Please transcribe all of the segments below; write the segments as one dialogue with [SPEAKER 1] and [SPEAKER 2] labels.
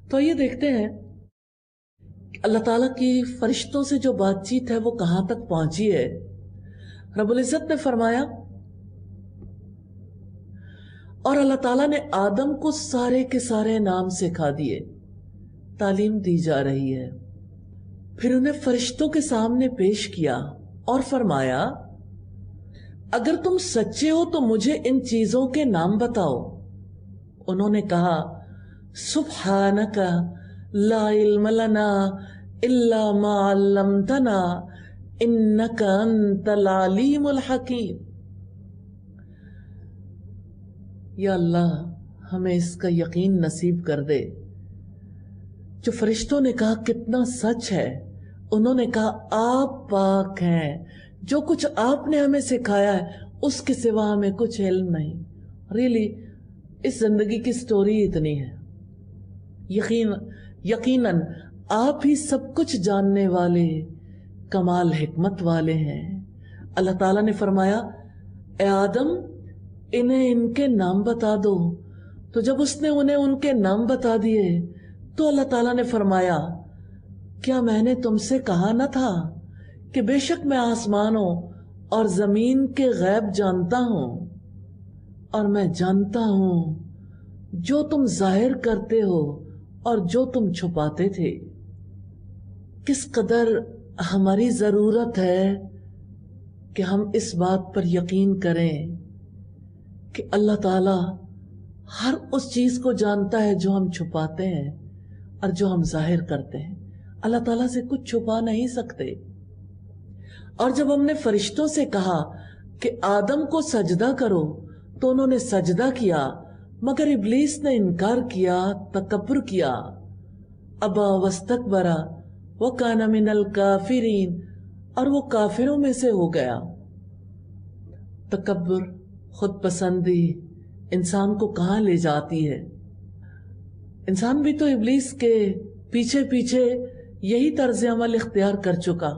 [SPEAKER 1] تو یہ دیکھتے ہیں اللہ تعالیٰ کی فرشتوں سے جو بات چیت ہے وہ کہاں تک پہنچی ہے. رب العزت نے فرمایا اور اللہ تعالیٰ نے آدم کو سارے کے سارے نام سکھا دیے، تعلیم دی جا رہی ہے. پھر انہیں فرشتوں کے سامنے پیش کیا اور فرمایا اگر تم سچے ہو تو مجھے ان چیزوں کے نام بتاؤ. انہوں نے کہا سبحانک لا علم لنا الا ما علمتنا انک انت العلیم الحکیم. یا اللہ ہمیں اس کا یقین نصیب کر دے. جو فرشتوں نے کہا کتنا سچ ہے. انہوں نے کہا آپ پاک ہیں، جو کچھ آپ نے ہمیں سکھایا ہے اس کے سوا ہمیں کچھ علم نہیں. ریلی اس زندگی کی سٹوری اتنی ہے. یقیناً آپ ہی سب کچھ جاننے والے کمال حکمت والے ہیں. اللہ تعالیٰ نے فرمایا اے آدم انہیں ان کے نام بتا دو. تو جب اس نے انہیں ان کے نام بتا دیے تو اللہ تعالیٰ نے فرمایا کیا میں نے تم سے کہا نہ تھا کہ بے شک میں آسمانوں اور زمین کے غیب جانتا ہوں اور میں جانتا ہوں جو تم ظاہر کرتے ہو اور جو تم چھپاتے تھے. کس قدر ہماری ضرورت ہے کہ ہم اس بات پر یقین کریں کہ اللہ تعالیٰ ہر اس چیز کو جانتا ہے جو ہم چھپاتے ہیں اور جو ہم ظاہر کرتے ہیں. اللہ تعالیٰ سے کچھ چھپا نہیں سکتے. اور جب ہم نے فرشتوں سے کہا کہ آدم کو سجدہ کرو تو انہوں نے سجدہ کیا، مگر ابلیس نے انکار کیا، تکبر کیا. ابا واستکبر وکان من الکافرین، اور وہ کافروں میں سے ہو گیا. تکبر، خود پسندی انسان کو کہاں لے جاتی ہے. انسان بھی تو ابلیس کے پیچھے پیچھے یہی طرز عمل اختیار کر چکا.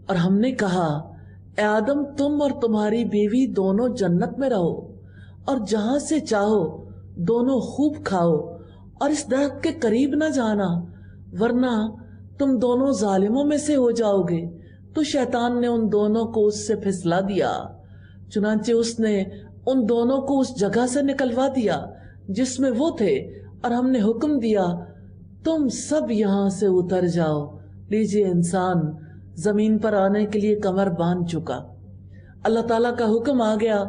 [SPEAKER 1] اور ہم نے کہا اے آدم تم اور تمہاری بیوی دونوں جنت میں رہو اور جہاں سے چاہو دونوں خوب کھاؤ اور اس درخت کے قریب نہ جانا ورنہ تم دونوں ظالموں میں سے ہو جاؤ گے. تو شیطان نے ان دونوں کو اس سے پھسلا دیا، چنانچہ اس نے ان دونوں کو اس جگہ سے نکلوا دیا جس میں وہ تھے، اور ہم نے حکم دیا تم سب یہاں سے اتر جاؤ. لیجئے انسان زمین پر آنے کے لیے کمر باندھ چکا. اللہ تعالیٰ کا حکم آ گیا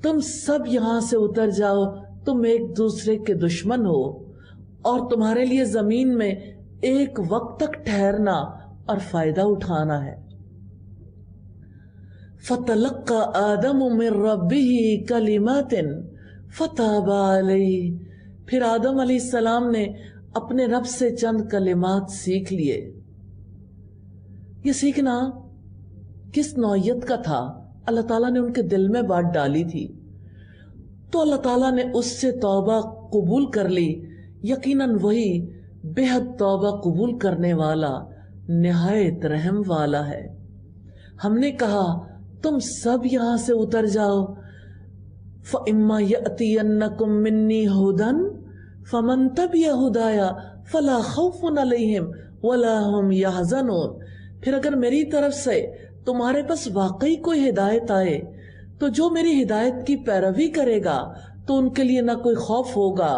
[SPEAKER 1] تم سب یہاں سے اتر جاؤ، تم ایک دوسرے کے دشمن ہو اور تمہارے لیے زمین میں ایک وقت تک ٹھہرنا اور فائدہ اٹھانا ہے. فَتَلَقَّى آدَمُ مِن رَبِّهِ كَلِمَاتٍ فَتَابَ عَلَيْهِ. پھر آدم علیہ السلام نے اپنے رب سے چند کلمات سیکھ لیے. یہ سیکھنا کس نوعیت کا تھا؟ اللہ تعالیٰ نے ان کے دل میں بات ڈالی تھی تو اللہ تعالیٰ نے اس سے توبہ قبول کر لی. یقیناً وہی بے حد توبہ قبول کرنے والا نہایت رحم والا ہے. ہم نے کہا تم سب یہاں سے اتر جاؤ. فَإِمَّا يَأْتِيَنَّكُم مِّنِّي هُدًى فَمَن تَبِعَ هُدَايَ فَلَا خَوْفٌ عَلَيْهِمْ وَلَا هُمْ يَحْزَنُونَ. پھر اگر میری طرف سے تمہارے پاس واقعی کوئی ہدایت آئے تو جو میری ہدایت کی پیروی کرے گا تو ان کے لیے نہ کوئی خوف ہوگا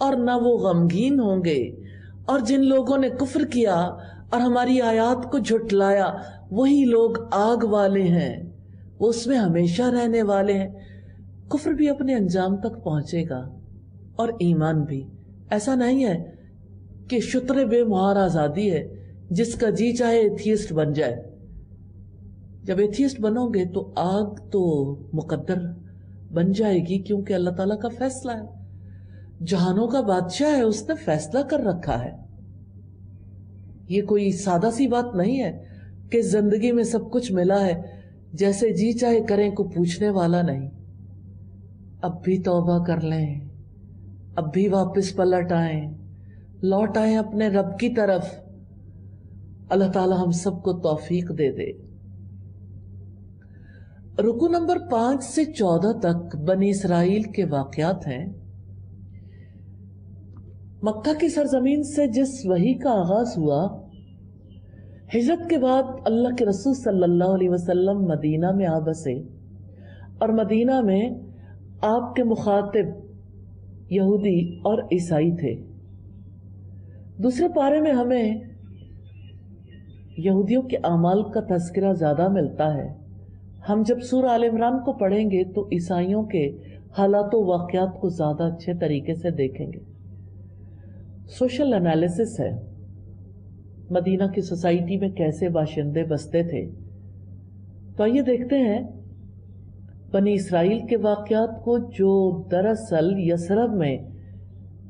[SPEAKER 1] اور نہ وہ غمگین ہوں گے. اور جن لوگوں نے کفر کیا اور ہماری آیات کو جھٹلایا وہی لوگ آگ والے ہیں، وہ اس میں ہمیشہ رہنے والے ہیں. کفر بھی اپنے انجام تک پہنچے گا اور ایمان بھی. ایسا نہیں ہے کہ شتر بے مہار آزادی ہے، جس کا جی چاہے ایتھیسٹ بن جائے. جب ایتھیسٹ بنو گے تو آگ تو مقدر بن جائے گی، کیونکہ اللہ تعالیٰ کا فیصلہ ہے. جہانوں کا بادشاہ ہے، اس نے فیصلہ کر رکھا ہے. یہ کوئی سادہ سی بات نہیں ہے کہ زندگی میں سب کچھ ملا ہے جیسے جی چاہے کریں کو پوچھنے والا نہیں. اب بھی توبہ کر لیں، اب بھی واپس پلٹ آئیں. لوٹ آئیں اپنے رب کی طرف. اللہ تعالی ہم سب کو توفیق دے دے. رکو نمبر 5 سے 14 تک بنی اسرائیل کے واقعات ہیں. مکہ کی سرزمین سے جس وحی کا آغاز ہوا، ہجرت کے بعد اللہ کے رسول صلی اللہ علیہ وسلم مدینہ میں آ بسے، اور مدینہ میں آپ کے مخاطب یہودی اور عیسائی تھے. دوسرے پارے میں ہمیں یہودیوں کے اعمال کا تذکرہ زیادہ ملتا ہے. ہم جب سورہ آل عمران کو پڑھیں گے تو عیسائیوں کے حالات و واقعات کو زیادہ اچھے طریقے سے دیکھیں گے. سوشل انالیسس ہے مدینہ کی سوسائٹی میں کیسے باشندے بستے تھے. تو آئیے دیکھتے ہیں بنی اسرائیل کے واقعات کو، جو دراصل یثرب میں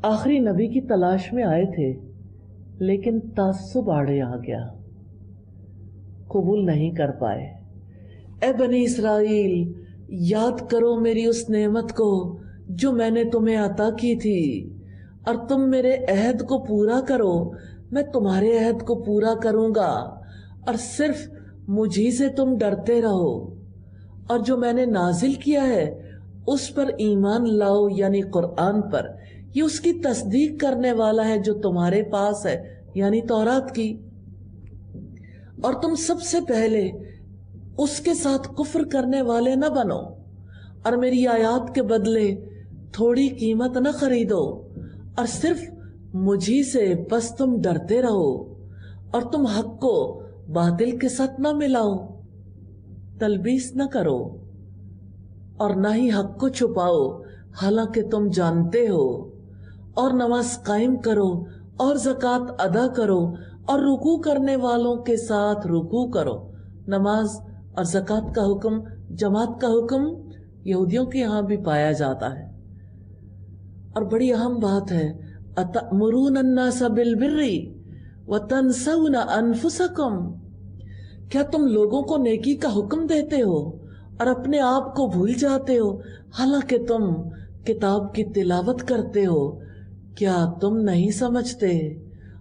[SPEAKER 1] آخری نبی کی تلاش میں آئے تھے، لیکن تعصب آڑے آ گیا، قبول نہیں کر پائے. اے بنی اسرائیل، یاد کرو میری اس نعمت کو جو میں نے تمہیں عطا کی تھی، اور تم میرے عہد کو پورا کرو، میں تمہارے عہد کو پورا کروں گا، اور صرف مجھی سے تم ڈرتے رہو، اور جو میں نے نازل کیا ہے اس پر ایمان لاؤ، یعنی قرآن پر. یہ اس کی تصدیق کرنے والا ہے جو تمہارے پاس ہے، یعنی تورات کی. اور تم سب سے پہلے اس کے ساتھ کفر کرنے والے نہ بنو، اور میری آیات کے بدلے تھوڑی قیمت نہ خریدو، اور صرف مجھی سے بس تم ڈرتے رہو، اور تم حق کو باطل کے ساتھ نہ ملاؤ، تلبیس نہ کرو، اور نہ ہی حق کو چھپاؤ حالانکہ تم جانتے ہو، اور نماز قائم کرو، اور زکوٰۃ ادا کرو، اور رکوع کرنے والوں کے ساتھ رکوع کرو. نماز اور زکوٰۃ کا حکم، جماعت کا حکم یہودیوں کے یہاں بھی پایا جاتا ہے. اور بڑی اہم بات ہے، أَتَأْمُرُونَ النَّاسَ بِالْبِرِّ وَتَنْسَوْنَ أَنفُسَكُمْ، کیا تم لوگوں کو نیکی کا حکم دیتے ہو اور اپنے آپ کو بھول جاتے ہو حالانکہ تم کتاب کی تلاوت کرتے ہو؟ کیا تم نہیں سمجھتے؟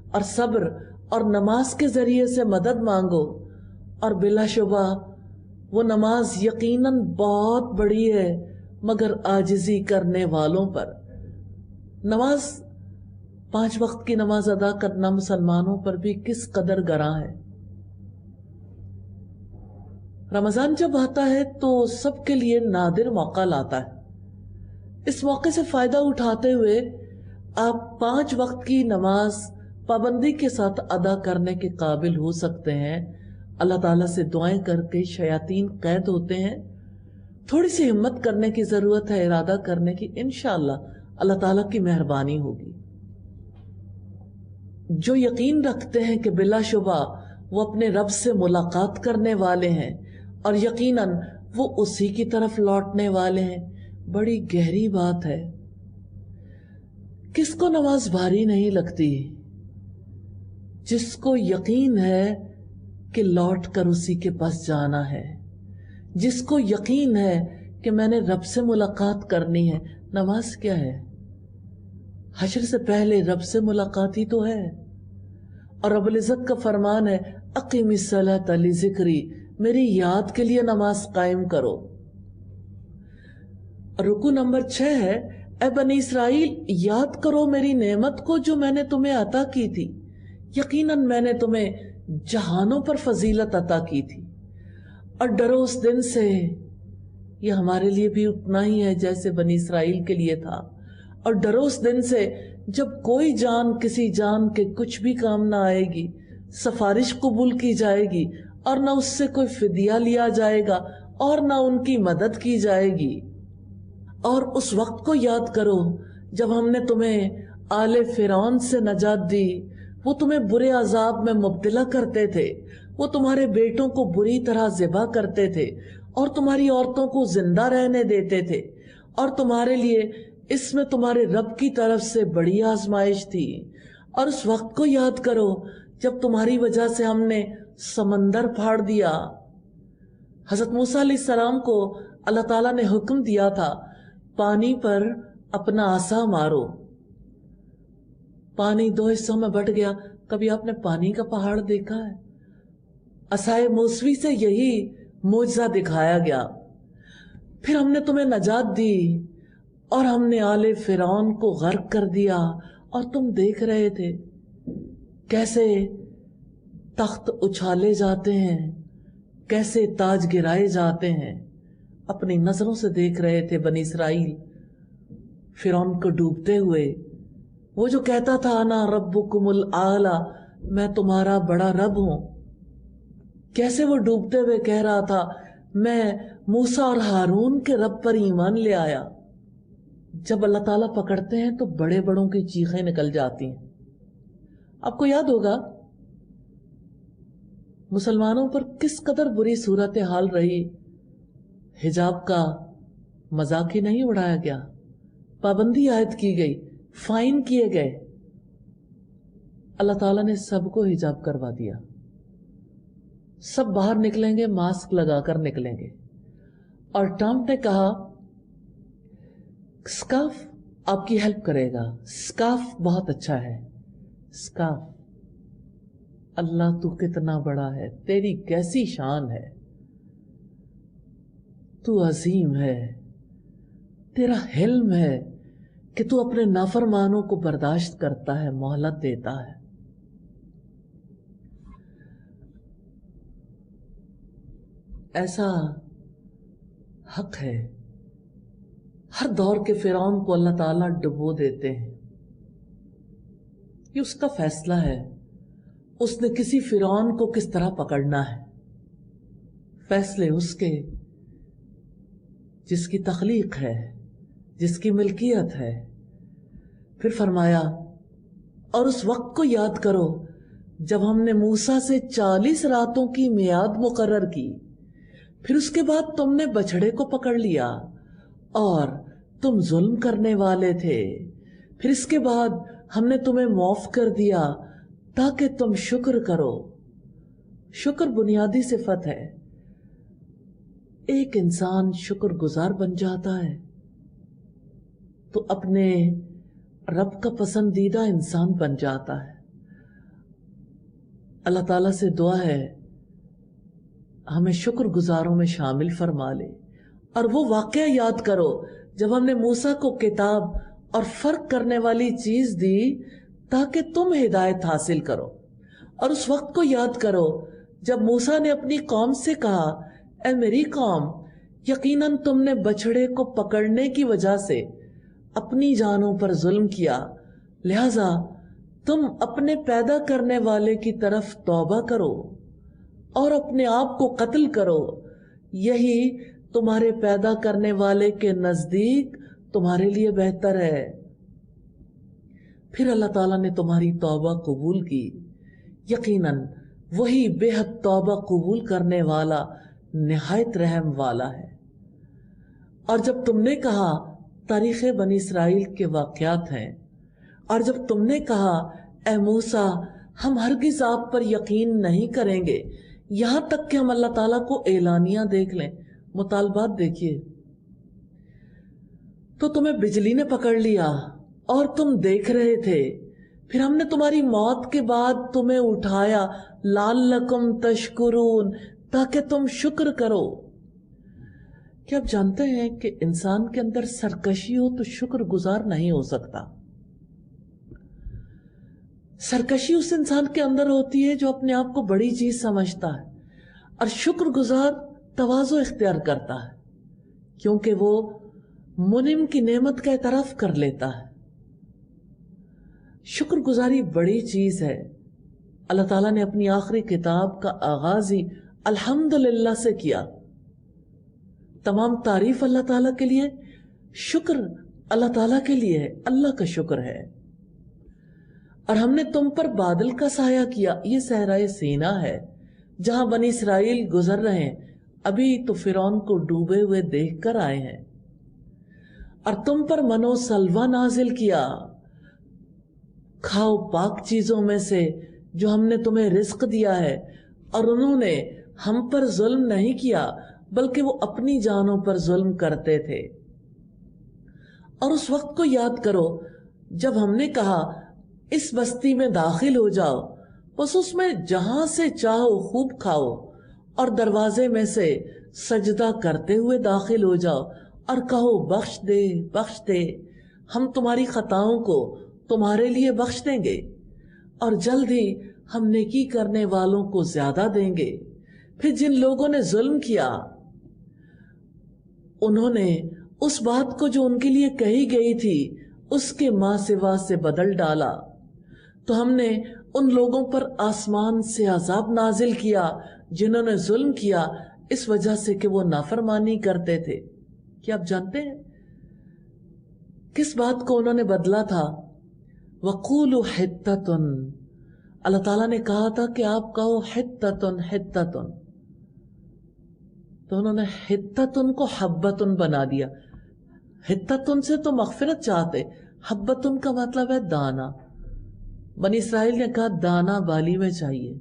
[SPEAKER 1] اور صبر اور نماز کے ذریعے سے مدد مانگو، اور بلا شبہ وہ نماز یقیناً بہت بڑی ہے مگر عاجزی کرنے والوں پر. نماز، 5 وقت کی نماز ادا کرنا مسلمانوں پر بھی کس قدر گراں ہے. رمضان جب آتا ہے تو سب کے لیے نادر موقع لاتا ہے. اس موقع سے فائدہ اٹھاتے ہوئے آپ 5 وقت کی نماز پابندی کے ساتھ ادا کرنے کے قابل ہو سکتے ہیں. اللہ تعالیٰ سے دعائیں کر کے شیاطین قید ہوتے ہیں. تھوڑی سی ہمت کرنے کی ضرورت ہے، ارادہ کرنے کی. انشاءاللہ اللہ تعالیٰ کی مہربانی ہوگی. جو یقین رکھتے ہیں کہ بلا شبہ وہ اپنے رب سے ملاقات کرنے والے ہیں اور یقیناً وہ اسی کی طرف لوٹنے والے ہیں. بڑی گہری بات ہے. کس کو نماز بھاری نہیں لگتی؟ جس کو یقین ہے کہ لوٹ کر اسی کے پاس جانا ہے، جس کو یقین ہے کہ میں نے رب سے ملاقات کرنی ہے. نماز کیا ہے؟ حشر سے پہلے رب سے ملاقات ہی تو ہے. اور رب العزت کا فرمان ہے، اقیم الصلاۃ لذکری، میری یاد کے لیے نماز قائم کرو. رکوع نمبر 6 ہے، اے بنی اسرائیل، یاد کرو میری نعمت کو جو میں نے تمہیں عطا کی تھی. یقیناً میں نے تمہیں جہانوں پر فضیلت عطا کی تھی. اور ڈرو اس دن سے، یہ ہمارے لیے بھی اتنا ہی ہے جیسے بنی اسرائیل کے لیے تھا. اور ڈرو اس دن سے جب کوئی جان کسی جان کے کچھ بھی کام نہ آئے گی، سفارش قبول کی جائے گی، اور نہ اس سے کوئی فدیہ لیا جائے گا، اور نہ ان کی مدد کی جائے گی. اور اس وقت کو یاد کرو جب ہم نے تمہیں آل فرعون سے نجات دی. وہ تمہیں برے عذاب میں مبتلا کرتے تھے، وہ تمہارے بیٹوں کو بری طرح ذبح کرتے تھے اور تمہاری عورتوں کو زندہ رہنے دیتے تھے، اور تمہارے لیے اس میں تمہارے رب کی طرف سے بڑی آزمائش تھی. اور اس وقت کو یاد کرو جب تمہاری وجہ سے ہم نے سمندر پھاڑ دیا. حضرت موسیٰ علیہ السلام کو اللہ تعالیٰ نے حکم دیا تھا، پانی پر اپنا عصا مارو. پانی دو حصوں میں بٹ گیا. کبھی آپ نے پانی کا پہاڑ دیکھا ہے؟ عصائے موسوی سے یہی معجزہ دکھایا گیا. پھر ہم نے تمہیں نجات دی اور ہم نے آل فرعون کو غرق کر دیا، اور تم دیکھ رہے تھے کیسے تخت اچھالے جاتے ہیں، کیسے تاج گرائے جاتے ہیں. اپنی نظروں سے دیکھ رہے تھے بنی اسرائیل فرعون کو ڈوبتے ہوئے. وہ جو کہتا تھا انا ربکم الاعلی، میں تمہارا بڑا رب ہوں، کیسے وہ ڈوبتے ہوئے کہہ رہا تھا میں موسیٰ اور ہارون کے رب پر ایمان لے آیا. جب اللہ تعالیٰ پکڑتے ہیں تو بڑے بڑوں کی چیخیں نکل جاتی ہیں. آپ کو یاد ہوگا مسلمانوں پر کس قدر بری صورتحال رہی. حجاب کا مذاق ہی نہیں اڑایا گیا، پابندی عائد کی گئی، فائن کیے گئے. اللہ تعالیٰ نے سب کو حجاب کروا دیا. سب باہر نکلیں گے ماسک لگا کر نکلیں گے. اور ٹرمپ نے کہا اسکارف آپ کی ہیلپ کرے گا، اسکارف بہت اچھا ہے. اسکارف، اللہ تو کتنا بڑا ہے، تیری کیسی شان ہے، تو عظیم ہے، تیرا حلم ہے کہ تو اپنے نافرمانوں کو برداشت کرتا ہے، مہلت دیتا ہے. ایسا حق ہے. ہر دور کے فرعون کو اللہ تعالیٰ ڈبو دیتے ہیں، یہ اس کا فیصلہ ہے. اس نے کسی فرعون کو کس طرح پکڑنا ہے، فیصلے اس کے، جس کی تخلیق ہے، جس کی ملکیت ہے. پھر فرمایا اور اس وقت کو یاد کرو جب ہم نے موسیٰ سے 40 راتوں کی میعاد مقرر کی، پھر اس کے بعد تم نے بچھڑے کو پکڑ لیا اور تم ظلم کرنے والے تھے. پھر اس کے بعد ہم نے تمہیں معاف کر دیا تاکہ تم شکر کرو. شکر بنیادی صفت ہے. ایک انسان شکر گزار بن جاتا ہے تو اپنے رب کا پسندیدہ انسان بن جاتا ہے. اللہ تعالیٰ سے دعا ہے ہمیں شکر گزاروں میں شامل فرما لے. اور وہ واقعہ یاد کرو جب ہم نے موسیٰ کو کتاب اور فرق کرنے والی چیز دی تاکہ تم ہدایت حاصل کرو. اور اس وقت کو یاد کرو جب موسیٰ نے اپنی قوم سے کہا اے میری قوم، یقیناً تم نے بچھڑے کو پکڑنے کی وجہ سے اپنی جانوں پر ظلم کیا، لہذا تم اپنے پیدا کرنے والے کی طرف توبہ کرو اور اپنے آپ کو قتل کرو، یہی تمہارے پیدا کرنے والے کے نزدیک تمہارے لیے بہتر ہے. پھر اللہ تعالیٰ نے تمہاری توبہ قبول کی. یقیناً وہی بے حد توبہ قبول کرنے والا نہایت رحم والا ہے. اور جب تم نے کہا تاریخ بنی اسرائیل کے واقعات ہیں، اور جب تم نے کہا اے موسیٰ ہم ہرگز آپ پر یقین نہیں کریں گے یہاں تک کہ ہم اللہ تعالیٰ کو اعلانیہ دیکھ لیں. مطالبات دیکھیے، تو تمہیں بجلی نے پکڑ لیا اور تم دیکھ رہے تھے، پھر ہم نے تمہاری موت کے بعد تمہیں اٹھایا لعلکم تشکرون تاکہ تم شکر کرو. کیا آپ جانتے ہیں کہ انسان کے اندر سرکشی ہو تو شکر گزار نہیں ہو سکتا. سرکشی اس انسان کے اندر ہوتی ہے جو اپنے آپ کو بڑی چیز سمجھتا ہے، اور شکر گزار تواضع اختیار کرتا ہے کیونکہ وہ منعم کی نعمت کا اعتراف کر لیتا ہے. شکر گزاری بڑی چیز ہے. اللہ تعالیٰ نے اپنی آخری کتاب کا آغاز ہی الحمدللہ سے کیا. تمام تعریف اللہ تعالیٰ کے لیے، شکر اللہ تعالیٰ کے لیے ہے، اللہ کا شکر ہے. اور ہم نے تم پر بادل کا سایہ کیا. یہ صحرائے سینا ہے جہاں بنی اسرائیل گزر رہے ہیں. ابھی تو فرعون کو ڈوبے ہوئے دیکھ کر آئے ہیں. اور تم پر منو سلوہ نازل کیا، کھاؤ پاک چیزوں میں سے جو ہم نے تمہیں رزق دیا ہے. اور انہوں نے ہم پر ظلم نہیں کیا بلکہ وہ اپنی جانوں پر ظلم کرتے تھے. اور اس وقت کو یاد کرو جب ہم نے کہا اس بستی میں داخل ہو جاؤ، بس اس میں جہاں سے چاہو خوب کھاؤ، اور دروازے میں سے سجدہ کرتے ہوئے داخل ہو جاؤ اور کہو بخش دے بخش دے، ہم تمہاری خطاؤں کو تمہارے لیے بخش دیں گے، اور جلد ہی ہم نیکی کرنے والوں کو زیادہ دیں گے۔ پھر جن لوگوں نے ظلم کیا انہوں نے اس بات کو جو ان کے لیے کہی گئی تھی اس کے ماں سوا سے بدل ڈالا، تو ہم نے ان لوگوں پر آسمان سے عذاب نازل کیا جنہوں نے ظلم کیا اس وجہ سے کہ وہ نافرمانی کرتے تھے۔ کیا آپ جانتے ہیں کس بات کو انہوں نے بدلا تھا؟ وَقُولُوا حِطَّةٌ، اللہ تعالیٰ نے کہا تھا کہ آپ کہو حِطَّةٌ حِطَّةٌ، تو انہوں نے حِطَّةٌ کو حَبَّةٌ بنا دیا۔ حِطَّةٌ سے تو مغفرت چاہتے، حَبَّةٌ کا مطلب ہے دانا۔ بنی اسرائیل نے کہا دانا بالی میں چاہیے،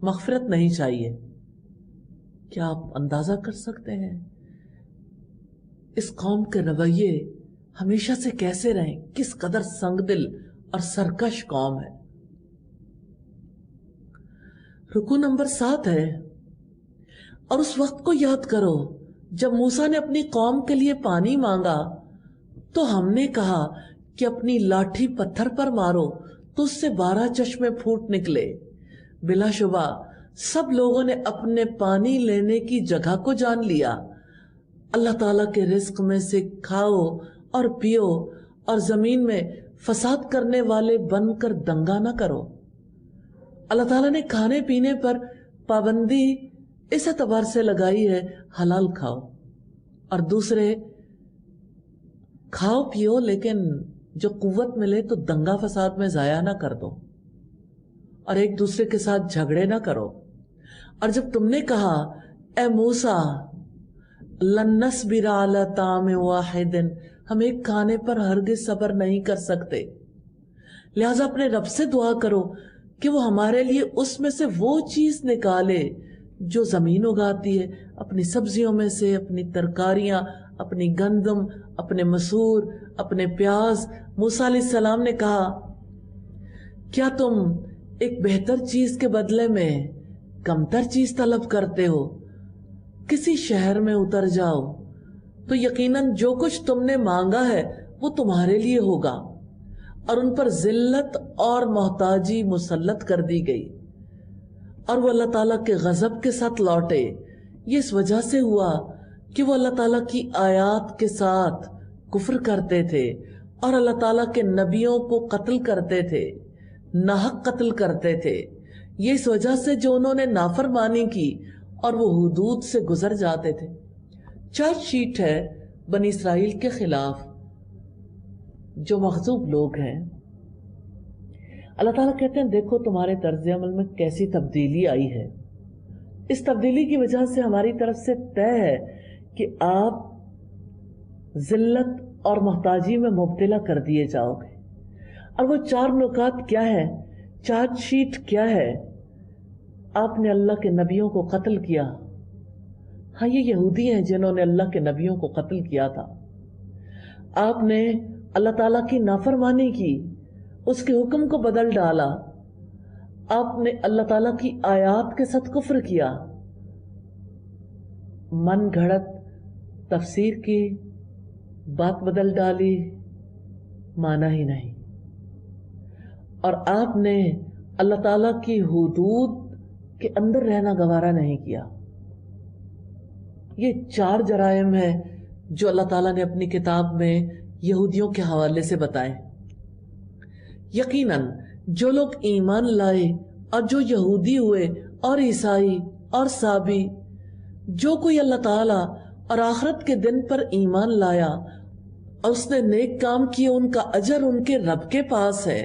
[SPEAKER 1] مغفرت نہیں چاہیے۔ کیا آپ اندازہ کر سکتے ہیں اس قوم کے رویے ہمیشہ سے کیسے رہیں؟ کس قدر سنگ دل اور سرکش قوم ہے۔ رکوع نمبر 7 ہے، اور اس وقت کو یاد کرو جب موسیٰ نے اپنی قوم کے لیے پانی مانگا تو ہم نے کہا کہ اپنی لاٹھی پتھر پر مارو تو اس سے 12 چشمے پھوٹ نکلے۔ بلا شبہ سب لوگوں نے اپنے پانی لینے کی جگہ کو جان لیا۔ اللہ تعالیٰ کے رزق میں سے کھاؤ اور پیو، اور زمین میں فساد کرنے والے بن کر دنگا نہ کرو۔ اللہ تعالیٰ نے کھانے پینے پر پابندی اس اعتبار سے لگائی ہے حلال کھاؤ، اور دوسرے کھاؤ پیو لیکن جو قوت ملے تو دنگا فساد میں ضائع نہ کر دو، اور ایک دوسرے کے ساتھ جھگڑے نہ کرو۔ اور جب تم نے کہا اے موسیٰ لن نصبر علی طعام واحد، ہم ایک کھانے پر ہرگز صبر نہیں کر سکتے، لہٰذا اپنے رب سے دعا کرو کہ وہ ہمارے لیے اس میں سے وہ چیز نکالے جو زمین اگاتی ہے، اپنی سبزیوں میں سے، اپنی ترکاریاں، اپنی گندم، اپنے مسور، اپنے پیاز۔ موسیٰ علیہ السلام نے کہا کیا تم ایک بہتر چیز کے بدلے میں کمتر چیز طلب کرتے ہو؟ کسی شہر میں اتر جاؤ تو یقیناً جو کچھ تم نے مانگا ہے وہ تمہارے لیے ہوگا، اور ان پر ذلت اور محتاجی مسلط کر دی گئی، اور وہ اللہ تعالیٰ کے غضب کے ساتھ لوٹے۔ یہ اس وجہ سے ہوا کہ وہ اللہ تعالیٰ کی آیات کے ساتھ کفر کرتے تھے اور اللہ تعالیٰ کے نبیوں کو قتل کرتے تھے، ناحق قتل کرتے تھے۔ یہ اس وجہ سے جو انہوں نے نافرمانی کی اور وہ حدود سے گزر جاتے تھے۔ چارج شیٹ ہے بنی اسرائیل کے خلاف جو مغضوب لوگ ہیں۔ اللہ تعالیٰ کہتے ہیں دیکھو تمہارے طرز عمل میں کیسی تبدیلی آئی ہے۔ اس تبدیلی کی وجہ سے ہماری طرف سے طے ہے کہ آپ ذلت اور محتاجی میں مبتلا کر دیے جاؤ گے۔ اور وہ 4 نکات کیا ہے؟ چارج شیٹ کیا ہے؟ آپ نے اللہ کے نبیوں کو قتل کیا۔ ہاں یہ یہودی ہیں جنہوں نے اللہ کے نبیوں کو قتل کیا تھا۔ آپ نے اللہ تعالیٰ کی نافرمانی کی، اس کے حکم کو بدل ڈالا۔ آپ نے اللہ تعالیٰ کی آیات کے ساتھ کفر کیا، من گھڑت تفسیر کی، بات بدل ڈالی، مانا ہی نہیں، اور آپ نے اللہ تعالیٰ کی حدود کے اندر رہنا گوارا نہیں کیا۔ یہ 4 جرائم ہیں جو اللہ تعالیٰ نے اپنی کتاب میں یہودیوں کے حوالے سے بتائے۔ یقیناً جو لوگ ایمان لائے اور جو یہودی ہوئے اور عیسائی اور سابی، جو کوئی اللہ تعالیٰ اور آخرت کے دن پر ایمان لایا اور اس نے نیک کام کیے، ان کا اجر ان کے رب کے پاس ہے،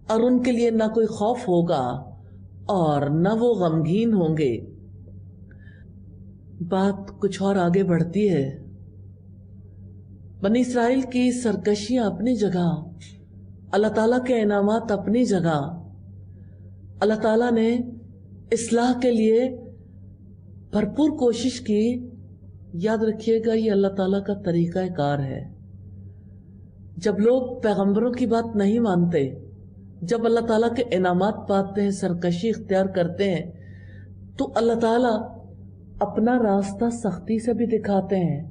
[SPEAKER 1] اور ان کے لیے نہ کوئی خوف ہوگا اور نہ وہ غمگین ہوں گے۔ بات کچھ اور آگے بڑھتی ہے۔ بنی اسرائیل کی سرکشیاں اپنی جگہ، اللہ تعالیٰ کے انعامات اپنی جگہ۔ اللہ تعالیٰ نے اصلاح کے لیے بھرپور کوشش کی۔ یاد رکھیے گا یہ اللہ تعالیٰ کا طریقہ کار ہے۔ جب لوگ پیغمبروں کی بات نہیں مانتے جب اللہ تعالیٰ کے انعامات پاتے ہیں، سرکشی اختیار کرتے ہیں، تو اللہ تعالیٰ اپنا راستہ سختی سے بھی دکھاتے ہیں۔